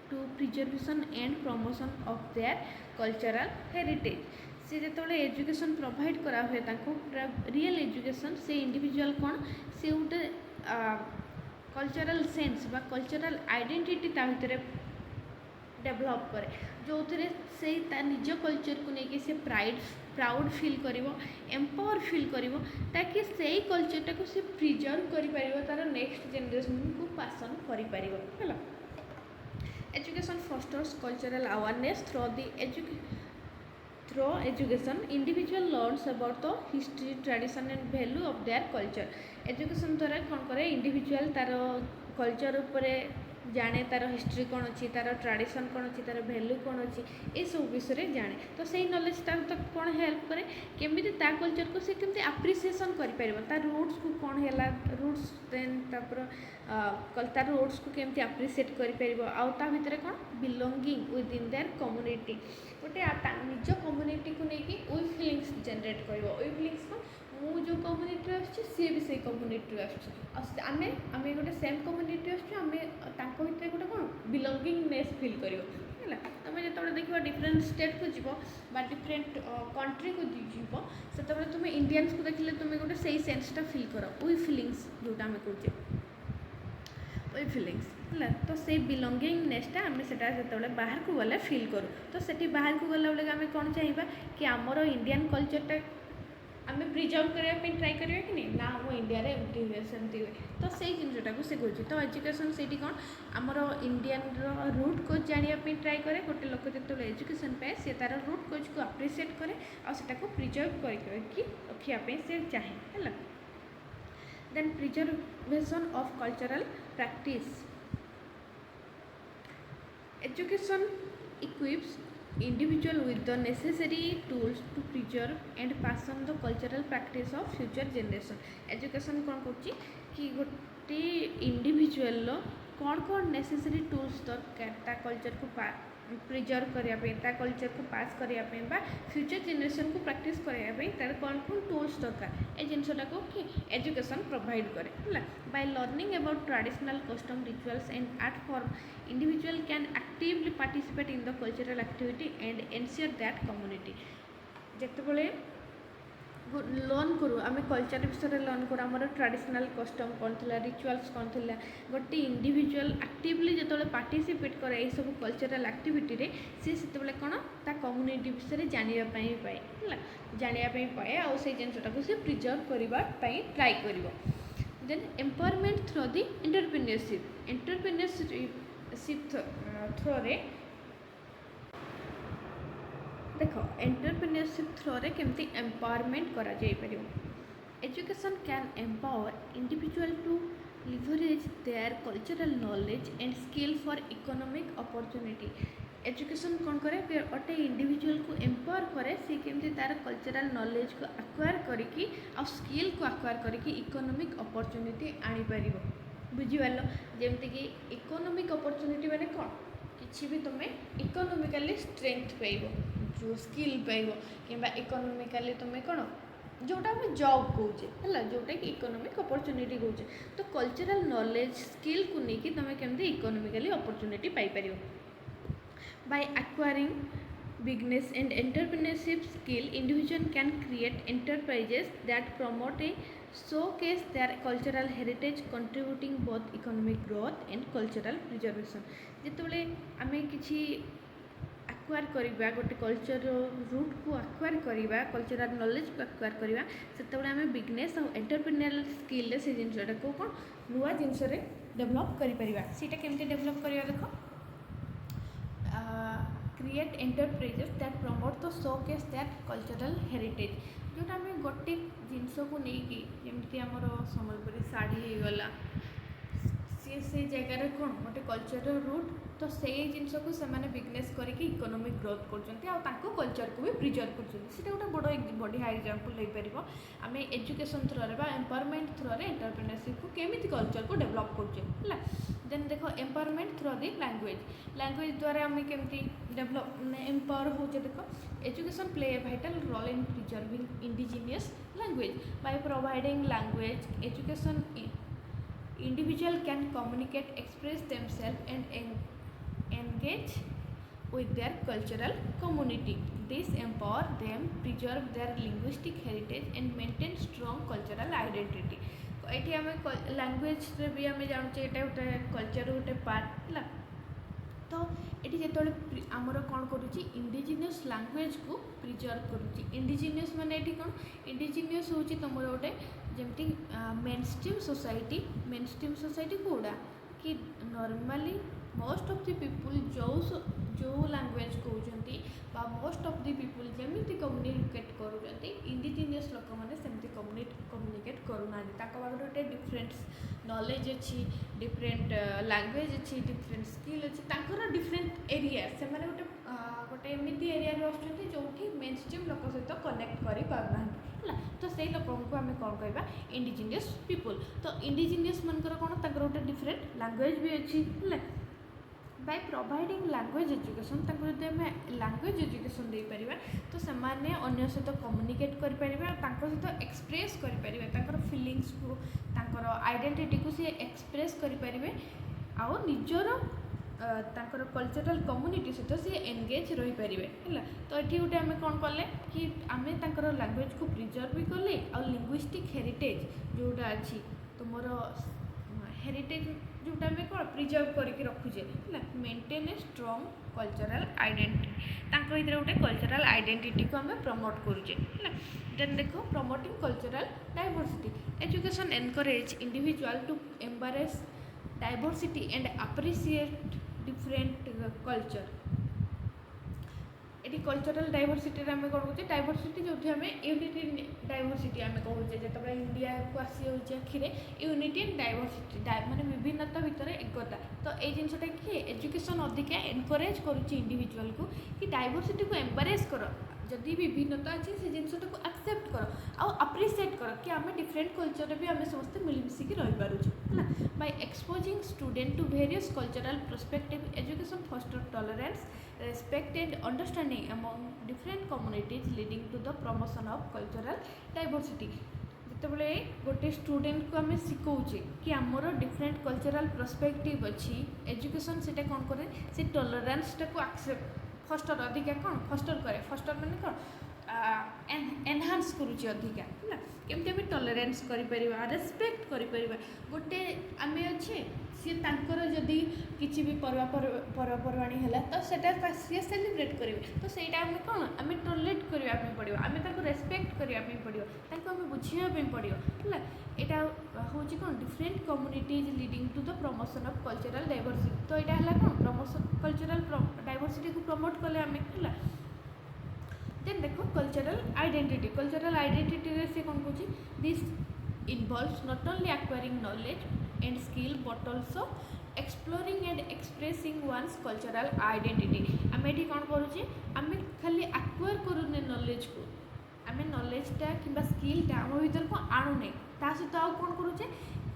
to preservation and promotion of their cultural heritage. से जो education provide करा हुए real education से individual कौन से गोटे cultural sense बा cultural identity ता भीतर डेवलप करे जो से निज कल्चर को लेकिन से प्राउड फील करिवो एम्पावर फील करिवो ताकि से कल्चरटा को से प्रिजर्व करि परिवो तार नेक्स्ट जनरेशन को पासन करि परिवो हैला education fosters cultural awareness through through education individual learns about the history tradition and value of their culture education द्वारा कौन करे individual तार culture उपरे जाने तार हिस्ट्री कौन अच्छी तार ट्रेडिशन कौन अच्छी तार भैल्यू कौन अच्छी ये सब विषय जाने तो सही नॉलेज तक कौन हेल्प करे केमी ता कल्चर को से केमती आप्रिसिएसन कर तार रूट्स को कौन है रूट्स देन तार रूट्स को केमती आप्रिसिएट कर ता भितर कौन belonging with in their community गोटे निज कम्युनिटी को लेकिन वी फिलिंग्स जनरेट कर वी फिलिंग्स को मु जो कम्युनिटी आसुच्छी सी भी से कम्युनिटी आसुच्छी आमे गोटे सेम कम्युनिटी आसुच्छी आमे तांको भितर गोटे कौन बिलोंगिंगनेस फिल करियो हैला तुम जो देखो डिफरेंट स्टेट को जीव बा डिफरेंट कंट्री को जीव से तुम इंडियंस को देखले तुम गोटे सही सेंसटा फिल कर वी फिलिंग्स जोटा आमे कहूचे वी फिलिंग्स है तो से बिलोंगिंगनेसटा आम से बाहर को गले फिल करूँ तो से बाहर को गला बेले आम कौन चाहिए कि आमर इंडियन कल्चरटा आम प्रिजर्व करने ट्राए करिए कि नहीं ना आम इंडिया रे एमती हुए सेमती हुए तो से जिनटा को से कहूँ तो एजुकेशन से कौन आमर इंडियन रूट कोच जानापी ट्राए करे गोटे लोक जो एजुकेशन पाए सी तार रूट कोच को आप्रिसिएट करे आटा को प्रिजर्व करके रखापी से चाहे है then preservation of cultural practice education equips individual with the necessary tools to preserve and pass on the cultural practice of future generation education कौन करछि कि गोटे इंडिविजुअल कौन कौन नेसेसरी टूल्स दरकार ता कल्चर को प्रिजर्व करने कल्चर को पास करने फ्यूचर जनरेशन को प्रैक्टिस करने तार कौन कौन टूल्स दरकार ए जिनसा को कि एजुकेशन प्रोवाइड करे है by learning about traditional custom rituals and art form individual can actively participate in the cultural activity and ensure that community जितेबाला लर्न करूँ आम कल्चर विषय लर्न करूँ आम ट्रेडिशनल कस्टम कौन थी रिचुअल्स कौन थी गोटे इंडिविजुअल एक्टिवली जो पार्टिसिपेट करे ये सब कल्चरल एक्टिविटी सी से कौन ता कम्युनिटी विषय जानापी पाए है जानापी पाए आउ से जिनटा को सी प्रिजर्व करने ट्राए कर then empowerment through the entrepreneurship through रे देख एंटरप्रेन्योरशिप थ्रू रे केमती एम्पावरमेंट करा जाय परियो education can empower individual to leverage their cultural knowledge and skill for economic opportunity education कौन करे गोटे इंडिविजुअल को एम्पावर करे सी केमती तार कल्चरल नॉलेज को एक्वायर करिकी आ स्किल को एक्वायर करिकी इकोनॉमिक अपॉर्चुनिटी आनी परिबो बुझिवाल जेमती कि इकोनॉमिक अपॉर्चुनिटी माने कौन किछि भी तुम इकोनॉमिकली स्ट्रेंथ पाइबो जो स्किल पाइबो किंबा इकोनॉमिकली तुम कौन जोटा आम जॉब कौचे है जोटा कि इकोनॉमिक अपॉर्चुनिटी कौचे तो कल्चरल नॉलेज स्किल को लेकिन तुम केमती इकोनॉमिकली अपॉर्चुनिटी पाई परियो by acquiring business and entrepreneurship skill individual can create enterprises that promote a showcase their cultural heritage contributing both economic growth and cultural preservation जितेबाला आम कि acquire करवा गोटे कल्चर रूट को एक्वायर करवा कल्चरल नॉलेज को acquire करवा से आम बिजनेस और एंटरप्रेन्योरल स्किल से जिनटा को कौन नुआ जिनस डेभलप करा केमती डेभलप करवा देख create enterprises that promote the showcase that cultural heritage जोटा आम गोटे जिनस को लेकिन जमी आमर सम्बलपुरी शाढ़ी होगला सी से जगार कौन गोटे कल्चर रूट तो से जिनस को से बिजनेस करके इकोनॉमिक ग्रोथ कर कल्चर को भी प्रिजर्व कर गोटे बड़ बढ़िया एग्जांपल हो पार आम education through empowerment through entrepreneurship को केमी कल्चर को डेभलप कर देन देख एम्पावरमेंट थ्रू दी लैंग्वेज द्वारा आम केमती डेभलप एम्पावर हो देख education play a vital role in preserving indigenous language by providing language education individual can communicate express themselves and engage with their cultural community this empower them preserve their linguistic heritage and maintain strong cultural identity ये आम language रे भी आम जानचे ये गोटे culture गोटे part है तो ये जो आमर कौन करुच्ची इंडिजिनियस लैंग्वेज को प्रिजर्व करुच्ची इंडिजिनियस माने ये कौन इंडिजिनियस हूँ तुम गोटे जमती मेनस्ट्रीम सोसाइटी कौड़ा कि normally most of the people जो लैंग्वेज कहते मोस्ट ऑफ द पीपुल ଯେମିତି କମ୍ୟୁନିକେଟ୍ କରୁଛନ୍ତି ଇଣ୍ଡିଜିନିୟସ୍ ଲୋକମାନେ ସେମିତି କମ୍ୟୁନିକେଟ୍ କରୁନାହାନ୍ତି। ତାଙ୍କ ପାଖରେ ଗୋଟେ ଡିଫରେଣ୍ଟ ନଲେଜ୍ ଅଛି, ଡିଫରେଣ୍ଟ ଲାଙ୍ଗୁଏଜ୍ ଅଛି, ଡିଫରେଣ୍ଟ ସ୍କିଲ୍ ଅଛି, ତାଙ୍କର ଡିଫରେଣ୍ଟ ଏରିଆ। ସେମାନେ ଗୋଟେ ଏମିତି ଏରିଆରେ ଆସୁଛନ୍ତି ଯେଉଁଠି ମେନ୍ ଷ୍ଟ୍ରିମ୍ ଲୋକ ସହିତ କନେକ୍ଟ କରିପାରୁନାହାନ୍ତି ହେଲା। ତ ସେଇ ଲୋକଙ୍କୁ ଆମେ କ'ଣ କହିବା, ଇଣ୍ଡିଜିନିୟସ୍ ପିପୁଲ୍। ତ ଇଣ୍ଡିଜିନିୟସ୍ ମାନଙ୍କର କ'ଣ, ତାଙ୍କର ଗୋଟେ ଡିଫରେଣ୍ଟ ଲାଙ୍ଗୁଏଜ୍ ବି ଅଛି ହେଲା। ବାଇ ପ୍ରୋଭାଇଡ଼ିଂ ଲାଙ୍ଗୁଏଜ୍ ଏଜୁକେସନ୍, ତାଙ୍କୁ ଯଦି ଆମେ ଲାଙ୍ଗୁଏଜ୍ ଏଜୁକେସନ୍ ଦେଇପାରିବା ତ ସେମାନେ ଅନ୍ୟ ସହିତ କମ୍ୟୁନିକେଟ୍ କରିପାରିବେ ଆଉ ତାଙ୍କ ସହିତ ଏକ୍ସପ୍ରେସ୍ କରିପାରିବେ ତାଙ୍କର ଫିଲିଙ୍ଗସକୁ, ତାଙ୍କର ଆଇଡେଣ୍ଟିଟିକୁ ସେ ଏକ୍ସପ୍ରେସ୍ କରିପାରିବେ ଆଉ ନିଜର ତାଙ୍କର କଲଚରାଲ୍ କମ୍ୟୁନିଟି ସହିତ ସେ ଏନଗେଜ୍ ରହିପାରିବେ ହେଲା। ତ ଏଠି ଗୋଟେ ଆମେ କ'ଣ କଲେ କି ଆମେ ତାଙ୍କର ଲାଙ୍ଗୁଏଜ୍କୁ ପ୍ରିଜର୍ଭ ବି କଲେ ଆଉ ଲିଙ୍ଗୁଇଷ୍ଟିକ୍ ହେରିଟେଜ୍ ଯେଉଁଟା ଅଛି ତୁମର ହେରିଟେଜ୍ ଯେଉଁଟା ଆମେ କ'ଣ ପ୍ରିଜର୍ଭ କରିକି ରଖୁଛେ ହେଲା, ମେଣ୍ଟେନ୍ ଏ ଷ୍ଟ୍ରଙ୍ଗ କଲଚରାଲ୍ ଆଇଡେଣ୍ଟିଟି, ତାଙ୍କ ଭିତରେ ଗୋଟେ କଲଚରାଲ୍ ଆଇଡେଣ୍ଟିଟିକୁ ଆମେ ପ୍ରମୋଟ୍ କରୁଛେ ହେଲା। ଦେନ୍ ଦେଖ, promoting cultural diversity, education encourage individual to embrace diversity and appreciate different culture. ଏଠି କଲଚରାଲ୍ ଡାଇଭର୍ସିଟିରେ ଆମେ କ'ଣ କହୁଛେ, ଡାଇଭର୍ସିଟି ଯେଉଁଠି ଆମେ ୟୁନିଟି ଡାଇଭର୍ସିଟି ଆମେ କହୁଛେ, ଯେତେବେଳେ ଇଣ୍ଡିଆକୁ ଆସିଯାଉଛି ଆଖିରେ ୟୁନିଟି ଆଣ୍ଡ ଡାଇଭର୍ସିଟି, ମାନେ ବିଭିନ୍ନତା ଭିତରେ ଏକତା। ତ ଏଇ ଜିନିଷଟା କି ଏଜୁକେସନ୍ ଅଧିକା ଏନକରେଜ୍ କରୁଛି ଇଣ୍ଡିଭିଜୁଆଲକୁ କି ଡାଇଭର୍ସିଟିକୁ ଏମ୍ବାରେସ୍ କର, ଯଦି ବିଭିନ୍ନତା ଅଛି ସେ ଜିନିଷଟାକୁ ଆକ୍ସେପ୍ଟ କର ଆଉ ଆପ୍ରିସିଏଟ୍ କର କି ଆମେ ଡିଫରେଣ୍ଟ କଲଚରରେ ବି ଆମେ ସମସ୍ତେ ମିଳିମିଶିକି ରହିପାରୁଛୁ ହେଲା। By exposing student to various cultural perspective, education foster tolerance, respect and understanding among different communities leading to the promotion of cultural diversity। ଯେତେବେଳେ ଗୋଟେ ଷ୍ଟୁଡେଣ୍ଟକୁ ଆମେ ଶିଖଉଛେ କି ଆମର ଡିଫରେଣ୍ଟ କଲଚରାଲ୍ ପର୍ସପେକ୍ଟିଭ୍ ଅଛି, ଏଜୁକେସନ୍ ସେଇଟା କ'ଣ କରେ, ସେ ଟଲରାନ୍ସଟାକୁ ଆକ୍ସେପ୍ଟ ଫଷ୍ଟର ଅଧିକା କ'ଣ ଫଷ୍ଟର କରେ, ଫଷ୍ଟର ମାନେ କ'ଣ ଏନହାନ୍ସ କରୁଛି ଅଧିକା ହେଲା। କେମିତି ଆମେ ଟଲରାନ୍ସ କରିପାରିବା, ରେସ୍ପେକ୍ଟ କରିପାରିବା। ଗୋଟେ ଆମେ ଅଛେ, ସିଏ ତାଙ୍କର ଯଦି କିଛି ବି ପର୍ବପର୍ବାଣି ହେଲା ତ ସେଇଟା ସିଏ ସେଲିବ୍ରେଟ୍ କରିବେ, ତ ସେଇଟା ଆମେ କ'ଣ ଆମେ ଟଲରେଟ୍ କରିବା ପାଇଁ ପଡ଼ିବ, ଆମେ ତାଙ୍କୁ ରେସ୍ପେକ୍ଟ କରିବା ପାଇଁ ପଡ଼ିବ, ତାଙ୍କୁ ଆମେ ବୁଝିବା ପାଇଁ ପଡ଼ିବ ହେଲା। ଏଇଟା ହେଉଛି କ'ଣ different communities leading to the promotion of cultural diversity. ତ ଏଇଟା ହେଲା କ'ଣ ପ୍ରମୋସନ୍, କଲଚରାଲ୍ ଡାଇଭର୍ସିଟିକୁ ପ୍ରମୋଟ୍ କଲେ ଆମେ ହେଲା। ଦେନ୍ ଦେଖ କଲଚରାଲ୍ ଆଇଡେଣ୍ଟିଟି, କଲଚରାଲ୍ ଆଇଡେଣ୍ଟିଟିରେ ସେ କ'ଣ କହୁଛି, this involves not only acquiring knowledge and skill but also exploring and expressing one's cultural identity। आमे एठी कौन करूचे, आमे खाली acquire करूने knowledge को, आमे knowledge टा किंबा skill टा आम भीतर को आणुने, ता सहित आउ कौन करूचे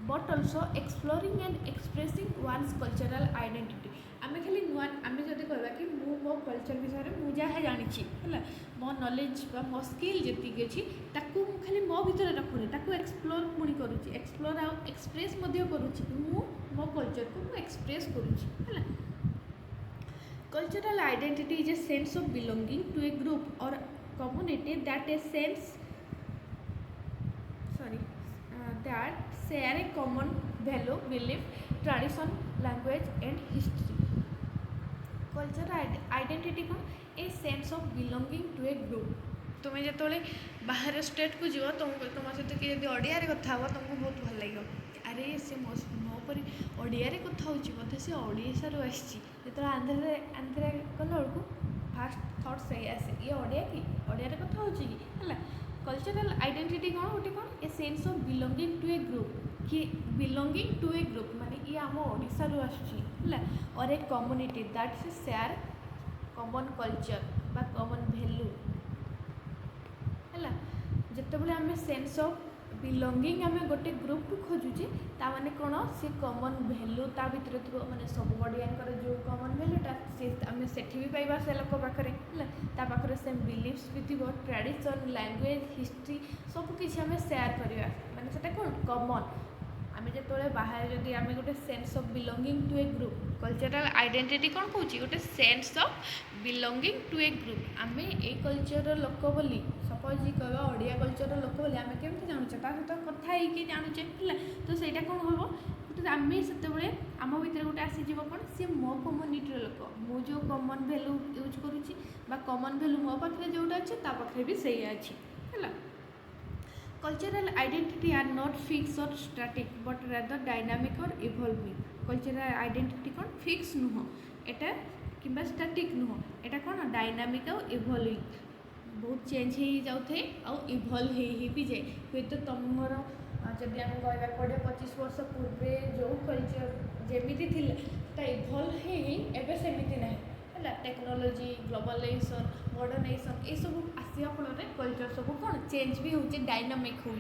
but also exploring and expressing one's cultural identity। आमे खाली नुआ आमे जदि कहबा कि मो कल्चर विषय रे मु जहा जानिछि हला, मो नॉलेज बा मो स्किल जति के अछि ताकू मु खाली मो भीतर रखुनी, ताकू एक्सप्लोर पुनी करूछि, एक्सप्लोर आ एक्सप्रेस मध्ये करूछि, मु मो कल्चर को मु एक्सप्रेस करूछि हला। Cultural identity is a sense of belonging to a group or community that share a common value, belief, tradition, language and history। Cultural identity कौन, a sense of belonging to a group. तुम्हें जो बाहर state को जीव तुम सहित किए ओडिया कथा हो तुमको बहुत भल लगे, अरे से मो परी ओडिया कथा हो बोधे से ओडिशा आसी, जो आंध्र गला बेलू फास्ट थॉट से आसे ये ओडिया कि ओडिया कथा हो है। कल्चरल आइडेंटिटी कौन गोटे कौन, a sense of belonging to a group, कि बिलोंगिंग टू ए ग्रुप माने ये आम ओडिशा आसुची और ए कम्युनिटी दैट से शेयर कॉमन कल्चर बा कॉमन वैल्यू है। जितेबाला आम सेंस ऑफ बिलोंगिंग आम गोटे ग्रुप को खोजुचे ताने कौन सी कॉमन वैल्यू ता भीतर थी माने सब ओडियांकर जो कॉमन वैल्यूटा से आम सेठी भी पाइबा से लोक पाखे है, सेम बिलीफ्स भी थी, ट्रेडिशन, लैंग्वेज, हिस्ट्री सब किसी आम शेयर करवा माने सेटा कौन कॉमन। आम जो बाहर जदि आम गोटे sense of belonging to a group, cultural identity कौन कौन गोटे sense of belonging to a group, आम ए कल्चर लोक बोली सपोज कह ओडिया कल्चर लोक बोली आम केमती जानूचे सहित कथा ही जानूचे है, तो सहीटा कौन हम आम से आम भर गोटे आसीज कौन सी मो कम्युनिटी लोक, मु जो कॉमन वैल्यू यूज करुँची कॉमन वैल्यू मो पाखे जोटा अच्छे पाखे भी सही अच्छी है। Cultural identity are not fix or static but rather dynamic और इवॉल्विंग। कल्चरल आइडेंटिटी कौन फिक्स नुह एटा किंबा स्टैटिक नुह, एटा कौन डायनामिक और इवॉल्विंग बहुत चेंज हो जाए आउ इभल्व हो भी जाए हुए तो तुमर जदि आम कहवा 20-25 वर्ष पूर्वे जो कल्चर जमी थी इभल्व हो सेमती ना है टेक्नोलोजी ग्लोबलाइजेशन मॉडर्नाइजेशन ये सब आसा फल कल्चर सब कौन चेंज भी हो डायनामिक हो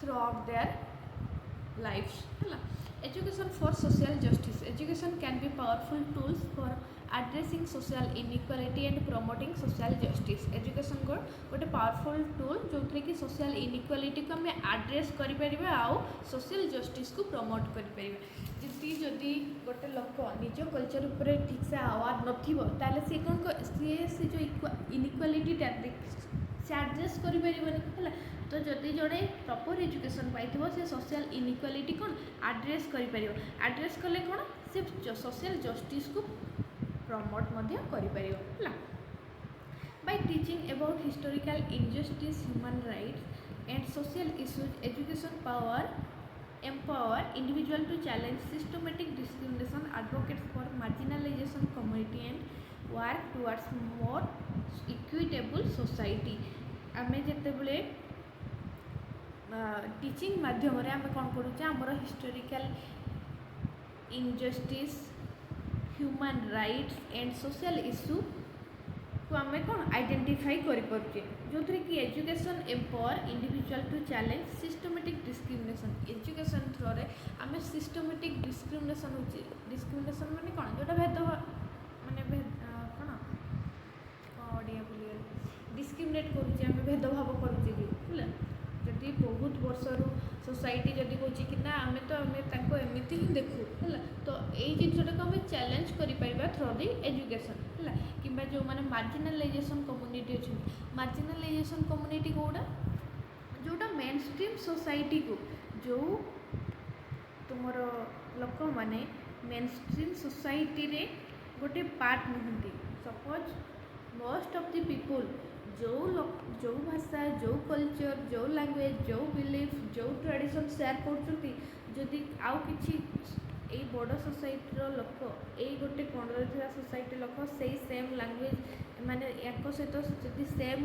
थ्रू आउट देयर लाइफ्स है education for social justice education can be powerful tools for addressing social inequality and promoting social justice education गोटे पावरफुल टूल जो कि सोशल इनइक्वालिटी को आम आड्रेस करें आउ सोशल जस्टिस को प्रमोट करें जदि गोटे लोक निज कल्चर उपर ठीक से आवार नाले सी कौन सी जो इनइक्वालिटीटा से आड्रेस करें तो जदि जड़े प्रॉपर एजुकेशन पाई से सोशल इनइक्वालिटी कौन आड्रेस करें आड्रेस कले कौन से सोशल जस्टिस को प्रमोट करें by teaching about historical injustice human rights and social issues education empower individual to challenge systematic discrimination advocate for marginalization community and work towards more equitable society आमे जेते बेले teaching माध्यम रे आमे कोन करूचे हमर historical injustice human rights and social issue को आम कौन आइडेंटिफाई करें जो थी कि education empower individual to challenge systematic discrimination education through रे आम सिस्टमेटिक डिस्क्रिमिनेशन माने कौन जोटा भेदभाव माने कौन ओडिया भूल डिस्क्रिमिनेट करुचे आम भेदभाव करुचे जदि बहुत वर्षर सोसाइटी जदि कौच कि ना आम तो आम एमती ही देखू है तो यही जिनटा को आम चैलेंज कर थ्रो दी एजुकेशन है कि जो मैंने मार्जिनालाइजेशन कम्युनिटी अच्छे मार्जिनालाइजेशन कम्युनिटी कौटा जोटा मेन स्ट्रीम सोसाइटी को जो तुम लोक मैंने मेन स्ट्रीम सोसाइटी रे गोटे पार्ट नुहति suppose most of the people जो भाषा जो कल्चर जो लैंग्वेज जो बिलीफ जो ट्रेडिशन शेयर करदी आउ कि बड़ सोसाइटी लोक यही गोटे कोणर सोसाइटी लोक से सेम लैंग्वेज माने या सहित जदि सेम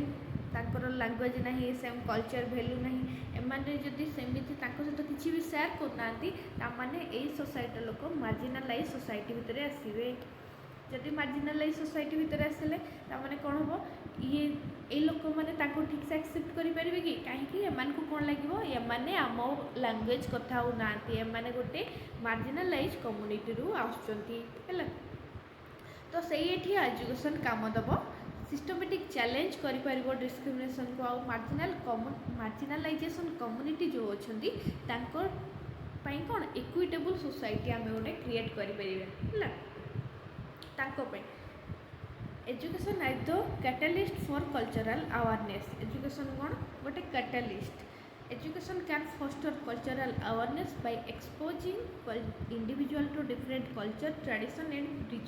तांकर लैंग्वेज ना सेम कल्चर वैल्यू ना एमाने जदि सेमिति सहित किसी भी शेयर करना ताने यही सोसाइटी लोक मार्जिनालाइज सोसाइटी भितर आसवे जदि मार्जिनालाइज सोसाइटी भितर आसिले ताने कौन हम ये लोक मैंने ठीक से एक्सेप्ट करें कि कहीं कौन लगे एमाने आम लैंग्वेज कथा ना गोटे मार्जिनालाइज कम्युनिटी रू आसुँच तो से एजुकेशन काम दब सिस्टमेटिक चैलेंज कर डिस्क्रिमिनेशन को आउ मार्जिनालाइजेशन कम्युनिटी जो अच्छा कौन इक्विटेबल सोसाइटी आम गोटे क्रिएट करें education as the catalyst for cultural awareness education कौन गोटे catalyst education can foster cultural awareness by exposing individual to different culture tradition and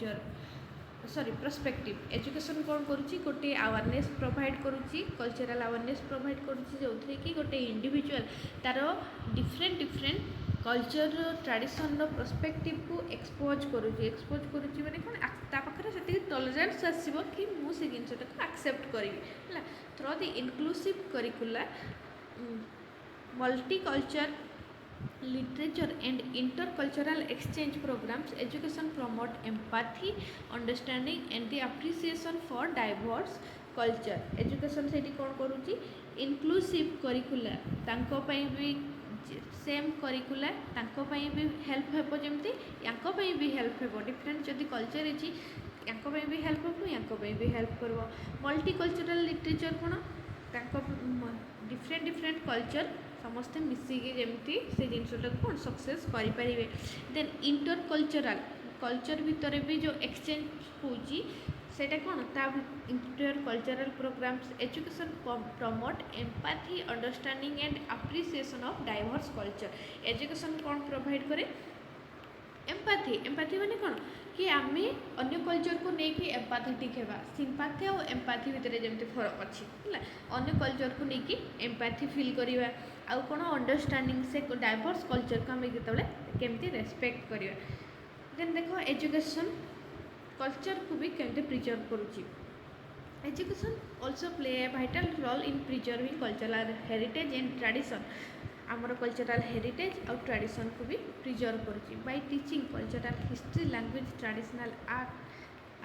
perspective education कौन करुच्ची गोटे अवेयरनेस प्रोवाइड करुच्ची कल्चरल अवेयरनेस प्रोवाइड करुच्ची जो कि गोटे इंडिविजुअल तार डिफरेंट कल्चर ट्रेडिशन पर्सपेक्टिव को एक्सपोज करुच्ची माने कौन पाखे से टॉलरेंस आसो कि मुझे जिनटा को एक्सेप्ट करी through the inclusive curricular multiculture literature and intercultural exchange programs education promote empathy understanding and the appreciation for diverse culture education सेठी कौन करुच्ची inclusive curricular तांको पई भी सेम करिकुलर तांको पई भी हेल्प हेबो जेमती यांको पई भी हेल्प हेबो डिफरेंट जदि कल्चर इची यांको पई भी हेल्प हेबो यांको पई भी हेल्प करबो मल्टीकल्चरल लिटरेचर कोन तांको डिफरेंट कल्चर समस्ते मिसिकी जमती से जिनटा कौन सक्सेस करें देन इंटरकल्चरल कल्चर भितर भी जो एक्सचेंज होची सेटा कौन ता intercultural programmes education promote empathy understanding and appreciation of diverse culture education कौन प्रोवाइड करे एम्पैथी माने कौन कि आम अन्य कल्चर को लेकिन एम्पैथेटिक होगा सिंपैथी और एम्पैथी भितर जमती फरक अच्छी है अन्य कल्चर को लेकिन एम्पैथी फील करवा आउ कौन अंडरस्टैंडिंग से डाइवर्स कल्चर को आम जो केमती रेस्पेक्ट करवा देन देख एजुकेशन कल्चर को भी केमती preserve करुच्ची Education also play a vital role in preserving cultural heritage and tradition. ଆମର କଲଚରାଲ୍ ହେରିଟେଜ୍ ଆଉ ଟ୍ରାଡ଼ିସନ୍କୁ ବି ପ୍ରିଜର୍ଭ କରୁଛି by teaching cultural history language traditional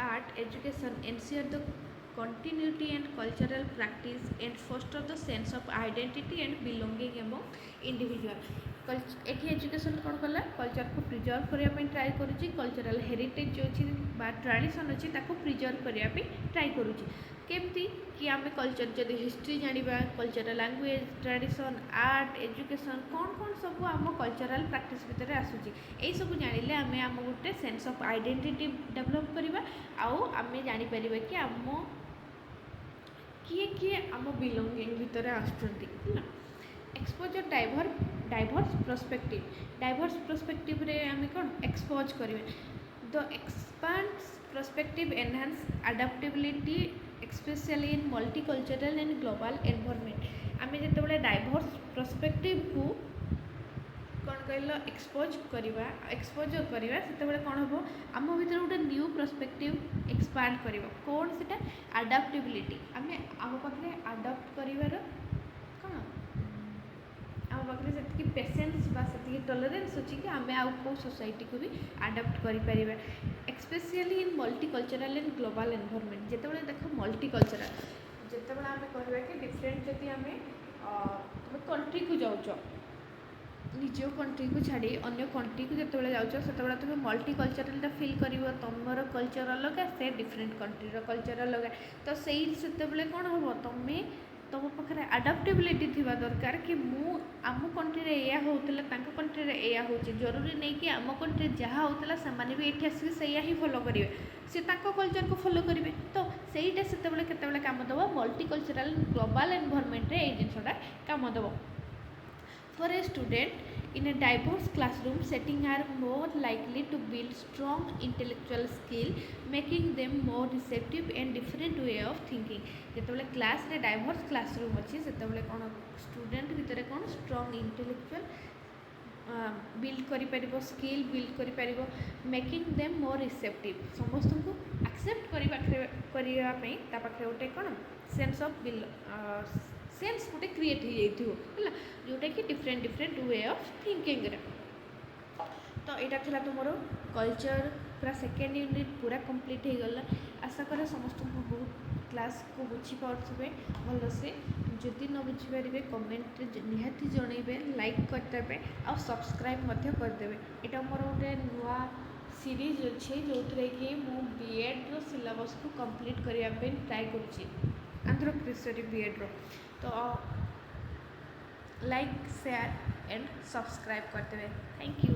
art education ensure the continuity and cultural practice and foster the sense of identity and belonging among individual. एठी education कौन कला culture को preserve करने ट्राए करुच्ची कल्चरल हेरिटेज जो अच्छी tradition अच्छी preserve करने try करुच्ची केमती कि आम कल्चर जदि हिस्ट्री जाना cultural language tradition art education कौन कौन सब आम कल्चरल प्रैक्टिस भितर आसूची यही सब जानिले आम आम गोटे सेंस ऑफ आइडेंटिटी डेवलप करवा आम जापर कि आम किए किए आम बिलोंगिंग भितर आसुँच एक्सपोजर डाइवर्स पर्सपेक्टिव रे आम कौन एक्सपोज करेंगे the expands perspective enhance adaptability specially in multicultural and global environment आम जो डाइवर्स पर्सपेक्टिव को कौन कहल एक्सपोजर करवा से कौन हम आम भर गोटे न्यू पर्सपेक्टिव एक्सपांड कर कौन से अडाप्टेबिलिटी आम आम पाखे अडाप्ट कर कौन आम पाखे से पेसेंस से टॉलरेंस अच्छी कि आम आउ कौ सोसाइटी को भी अडाप्ट कर specially in multicultural and global environment जिते देख मल्टीकल्चरल जिते आम कहवा कि डिफरेंट जदि आम तुम कंट्री को जाऊँ निज कंट्री को छाड़ी अन्य कंट्री को जिते जाऊँ से तुम मल्टीकल्चरल फिल कर तुम कल्चर अलग से डिफरेंट कंट्रीर कल्चर अलग तो से कौन हम तुम्हें तुम पाखे अडाप्टेबिलिटी थी दरकार कि मु आम कंट्री या होता कंट्री या हो जरूरी नहीं कि आम कंट्री जहाँ होता से भी ये आसिक से ही फॉलो करेंगे सी कल्चर को फॉलो करेंगे तो सहीटा से कम दब मल्टीकल्चरल ग्लोबल एनवायरनमेंट रे ये जिनसा कम दब For a student in a diverse classroom setting are more likely to build strong intellectual skill, making them more receptive and different way of thinking. जितेबाला क्लास रे डाइवर्स क्लासरूम अच्छी से कौन student भितर कौन स्ट्रॉन्ग इंटेलेक्चुअल बिल्ड कर skill build कर making them more receptive समस्त को एक्सेप्ट करने गोटे कौन सेंस ऑफ सेंस गोटे क्रिएट हो जोटा कि डिफरेंट वे ऑफ थिंकिंग तो यहाँ था तुम कल्चर पूरा सेकेंड यूनिट पूरा कंप्लीट हो गला आशा करें समस्त को बहुत क्लास को बुझीपे भल से जदि न बुझीपारे कमेंट निहाती जनइबे लाइक करदे आ सब्सक्राइब करदे यहाँ मोर गोटे नुआ सीरीज अच्छे जो कि मु बीएड सिलेबस को कंप्लीट करने ट्राए कर आंध्र प्रदेश बीएड तो लाइक शेयर एंड सब्सक्राइब करते थैंक यू।